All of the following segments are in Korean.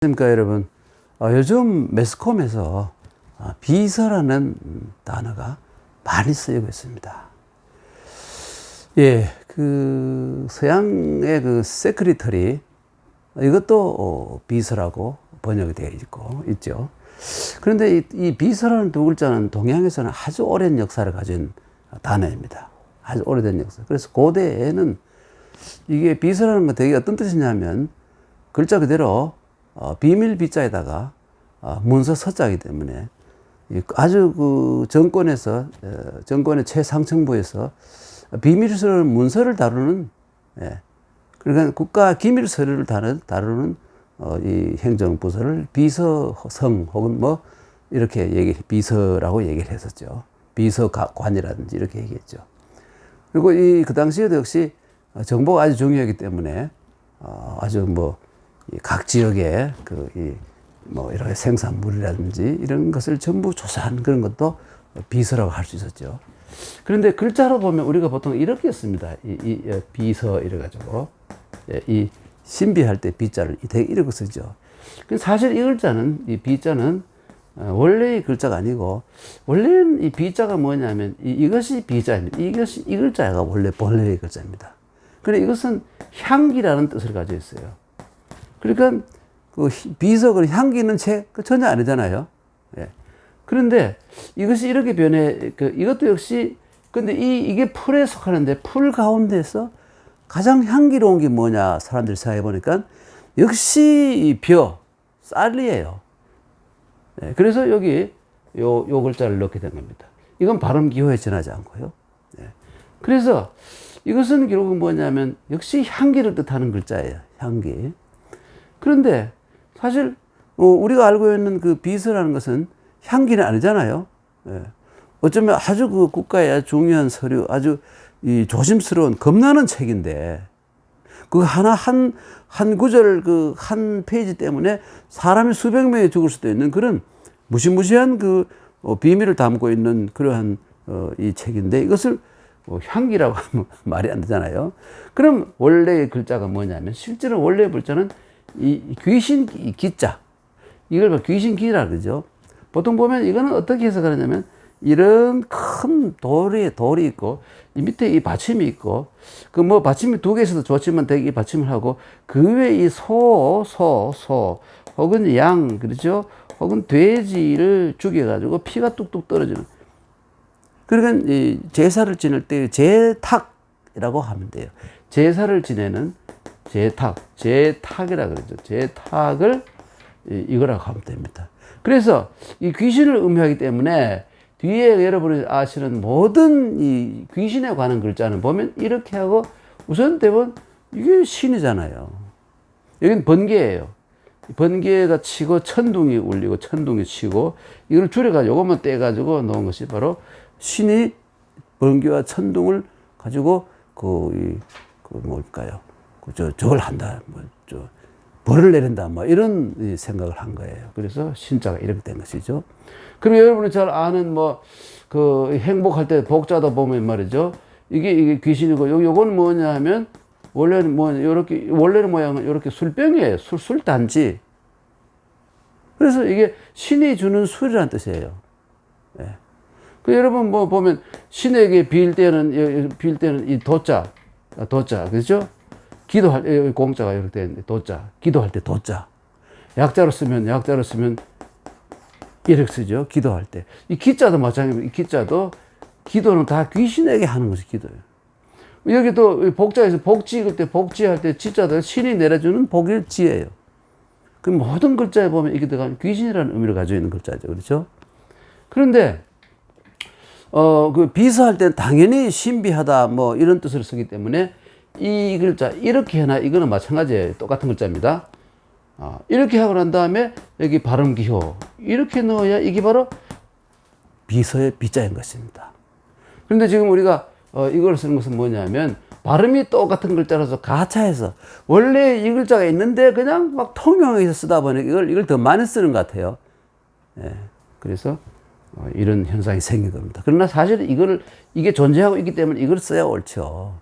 안녕하십니까 여러분. 요즘 매스컴에서 비서라는 단어가 많이 쓰이고 있습니다. 예, 그 서양의 그 세크리터리, 이것도 비서라고 번역이 되어 있죠. 그런데 이 비서라는 두 글자는 동양에서는 아주 오랜 역사를 가진 단어입니다. 아주 오래된 역사. 그래서 고대에는 이게 비서라는 건 되게 어떤 뜻이냐면 글자 그대로 비밀 비자에다가 문서 서자이기 때문에 아주 그 정권의 최상층부에서 비밀스러운 문서를 다루는, 그러니까 국가 기밀 서류를 다루는 이 행정부서를 비서성 혹은 뭐 이렇게 비서라고 얘기를 했었죠. 비서관이라든지 이렇게 얘기했죠. 그리고 그 당시에도 역시 정보가 아주 중요하기 때문에 아주 각 지역의 이런 생산물이라든지 이런 것을 전부 조사한 그런 것도 비서라고 할 수 있었죠. 그런데 글자로 보면 우리가 보통 이렇게 씁니다. 비서 이래가지고, 이 신비할 때 비자를 이렇게 쓰죠. 사실 이 비자는 원래의 글자가 아니고, 원래는 이 비자가 뭐냐면 이것이 비자입니다. 이 글자가 원래 본래의 글자입니다. 그런데 이것은 향기라는 뜻을 가지고 있어요. 그러니까 그 비석은 향기는 전혀 아니잖아요. 예. 그런데 이것이 이렇게 이것도 역시, 근데 이게 풀에 속하는데 풀 가운데서 가장 향기로운 게 뭐냐 사람들이 생각해 보니까 역시 쌀이에요. 예. 그래서 여기 요 글자를 넣게 된 겁니다. 이건 발음 기호에 지나지 않고요. 예. 그래서 이것은 결국은 뭐냐면 역시 향기를 뜻하는 글자예요. 향기. 그런데 사실 우리가 알고 있는 그 비서라는 것은 향기는 아니잖아요. 예. 어쩌면 아주 그 국가의 중요한 서류, 아주 이 조심스러운 겁나는 책인데 그 한 구절 그 한 페이지 때문에 사람이 수백 명이 죽을 수도 있는 그런 무시무시한 그 비밀을 담고 있는 그러한 이 책인데 이것을 향기라고 하면 말이 안 되잖아요. 그럼 원래의 글자가 뭐냐면 실제로 원래의 글자는 이 귀신 기자, 이걸 귀신 기라 그러죠. 보통 보면 이거는 어떻게 해석하느냐면 이런 큰 돌이 있고 이 밑에 이 받침이 있고 그 받침이 두 개 있어도 좋지만 되게 이 받침을 하고 그 위에 이 소 혹은 양 그렇죠, 혹은 돼지를 죽여가지고 피가 뚝뚝 떨어지는, 그러니까 이 제사를 지낼 때 제탁이라고 하면 돼요. 제사를 지내는 제탁이라 그러죠. 제탁을 이거라고 하면 됩니다. 그래서 이 귀신을 의미하기 때문에 뒤에 여러분이 아시는 모든 이 귀신에 관한 글자는 보면 이렇게 하고 우선 대부분 이게 신이잖아요. 여기는 번개예요. 번개가 치고 천둥이 울리고 천둥이 치고 이걸 줄여가지고 요것만 떼가지고 놓은 것이 바로 신이 번개와 천둥을 가지고 뭘까요? 저걸 한다, 벌을 내린다, 이런 생각을 한 거예요. 그래서 신자가 이렇게 된 것이죠. 그리고 여러분이 잘 아는 행복할 때 복자도 보면 말이죠. 이게 귀신이고, 요건 뭐냐 하면, 원래는 모양은 이렇게 술병이에요. 술단지. 그래서 이게 신이 주는 술이라는 뜻이에요. 예. 여러분 보면 신에게 빌 때는 이 도자, 그렇죠? 기도할 때 공자가 이렇게 되는데 도자, 기도할 때 도자. 약자로 쓰면 이렇게 쓰죠. 기도할 때. 이 기자도 마찬가지입니다. 이 기자도 기도는 다 귀신에게 하는 것이 기도예요. 여기 또 복자에서 복지 읽을 때 복지할 때 지자도 신이 내려주는 복일지예요. 그 모든 글자에 보면 이게 들어가면 귀신이라는 의미를 가지고 있는 글자죠. 그렇죠? 그런데 그 비서할 때는 당연히 신비하다 이런 뜻을 쓰기 때문에 이 글자 이렇게 해놔, 이거는 마찬가지예요. 똑같은 글자입니다. 이렇게 하고 난 다음에 여기 발음 기호 이렇게 넣어야 이게 바로 비서의 비자인 것입니다. 그런데 지금 우리가 이걸 쓰는 것은 뭐냐면 발음이 똑같은 글자라서 가차해서 원래 이 글자가 있는데 그냥 막 통용해서 쓰다 보니 이걸 더 많이 쓰는 것 같아요. 예, 그래서 이런 현상이 생긴 겁니다. 그러나 사실 이게 존재하고 있기 때문에 이걸 써야 옳죠.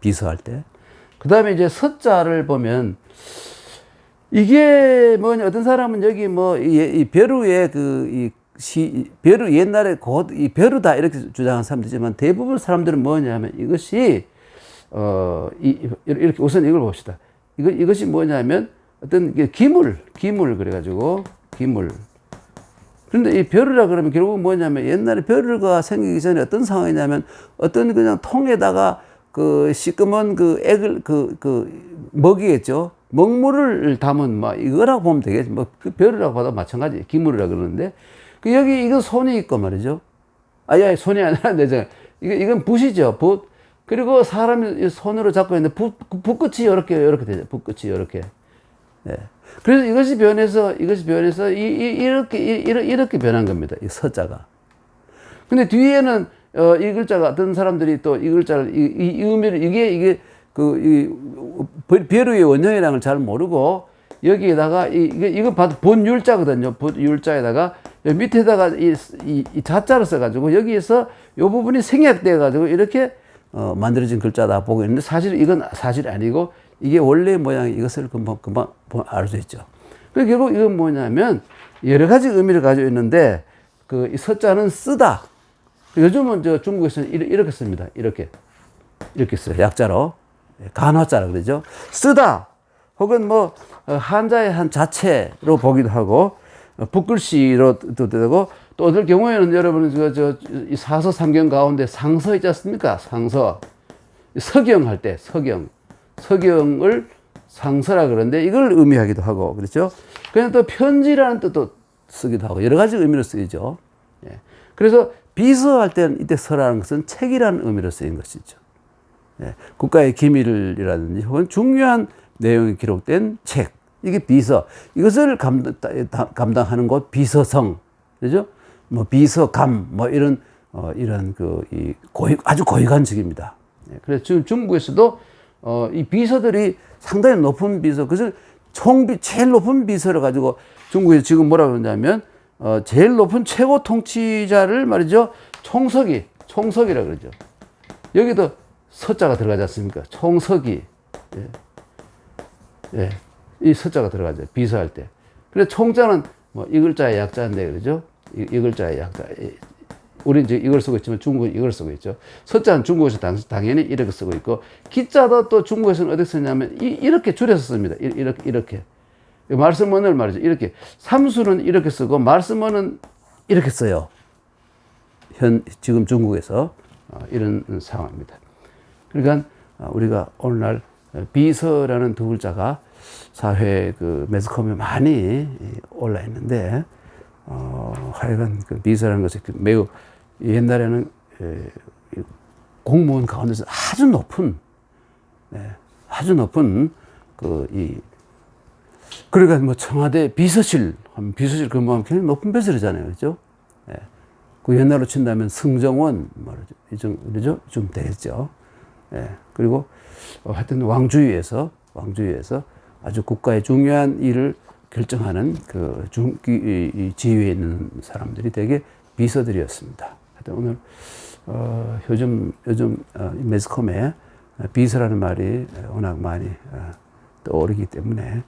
비서할 때. 그 다음에 이제 서자를 보면 이게 뭐냐, 어떤 사람은 여기 뭐, 이 벼루의 벼루 옛날에 이 벼루다 이렇게 주장하는 사람들이지만 대부분 사람들은 뭐냐면 이것이, 이렇게 우선 이걸 봅시다. 이것이 뭐냐면 어떤 기물 그래가지고, 기물. 그런데 이 벼루라 그러면 결국 뭐냐면 옛날에 벼루가 생기기 전에 어떤 상황이냐면 어떤 그냥 통에다가 그 시꺼먼 액을 먹이겠죠. 먹물을 담은 뭐 이거라고 보면 되겠지. 뭐 그 벼루라고 봐도 마찬가지. 기물이라 그러는데 여기 이거 손이 있고 말이죠. 아예 손이 아니라 내장. 이건 붓이죠. 붓. 그리고 사람이 손으로 잡고 있는데 붓끝이 이렇게 되죠. 붓끝이 이렇게. 네. 그래서 이것이 변해서 이렇게 변한 겁니다. 이 서자가. 근데 뒤에는 이 글자가 어떤 사람들이 또 이 글자를 이 의미를 이게 벼루의 원형이라는 걸 잘 모르고 여기에다가 이거 봐도 본율자거든요. 본율자에다가 밑에다가 이 자자를 써가지고 여기에서 이 부분이 생략돼 가지고 이렇게 만들어진 글자다 보고 있는데 사실 이건 사실 아니고 이게 원래 모양이 이것을 금방 알 수 있죠. 그래서 결국 이건 뭐냐면 여러 가지 의미를 가지고 있는데 이 서자는 쓰다. 요즘은 중국에서는 이렇게 씁니다. 이렇게 써요. 약자로. 간화자라 그러죠. 쓰다. 혹은 뭐 한자의 한 자체로 보기도 하고 붓글씨로도 되고 또 어떨 경우에는 여러분 이 사서 삼경 가운데 상서 있지 않습니까? 상서. 서경할 때 서경을 상서라 그러는데 이걸 의미하기도 하고 그렇죠. 그냥 또 편지라는 뜻도 쓰기도 하고 여러 가지 의미로 쓰이죠. 예. 그래서 비서할 때는 이때 서라는 것은 책이라는 의미로 쓰인 것이죠. 예. 국가의 기밀이라든지 혹은 중요한 내용이 기록된 책. 이게 비서. 이것을 감당하는 곳 비서성. 그죠? 뭐 비서감 뭐 이런 아주 고위관 직입니다. 예. 그래서 지금 중국에서도 이 비서들이 상당히 높은 비서, 그것을 제일 높은 비서를 가지고 중국에서 지금 뭐라 그러냐면, 제일 높은 최고 통치자를 말이죠. 총석이라 그러죠. 여기도 서자가 들어가지 않습니까? 총석이. 예. 예. 이 서자가 들어가죠. 비서할 때. 그래서 총자는 뭐 이 글자의 약자인데, 그러죠? 이 글자의 약자. 우리는 이제 이걸 쓰고 있지만 중국은 이걸 쓰고 있죠. 서자는 중국에서 당연히 이렇게 쓰고 있고, 기자도 또 중국에서는 어떻게 쓰냐면 이렇게 줄여서 씁니다. 이렇게. 말씀원을 말이죠. 이렇게. 삼수는 이렇게 쓰고, 말씀원은 이렇게 써요. 지금 중국에서 이런 상황입니다. 그러니까 우리가 오늘날 비서라는 두 글자가 사회 매스컴에 많이 올라 있는데, 하여간 비서라는 것이 매우 옛날에는 공무원 가운데서 아주 높은 그러니까 뭐 청와대 비서실 근무하면 굉장히 높은 배설이잖아요, 그렇죠? 예. 그 옛날로 친다면 승정원 말이죠, 그렇죠? 좀 되겠죠. 예. 그리고 하여튼 왕주위에서 아주 국가의 중요한 일을 결정하는 지위에 있는 사람들이 되게 비서들이었습니다. 하여튼 오늘 요즘 매스컴에 비서라는 말이 워낙 많이 떠오르기 때문에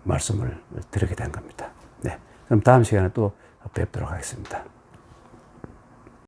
말씀을 드리게 된 겁니다. 네, 그럼 다음 시간에 또 뵙도록 하겠습니다.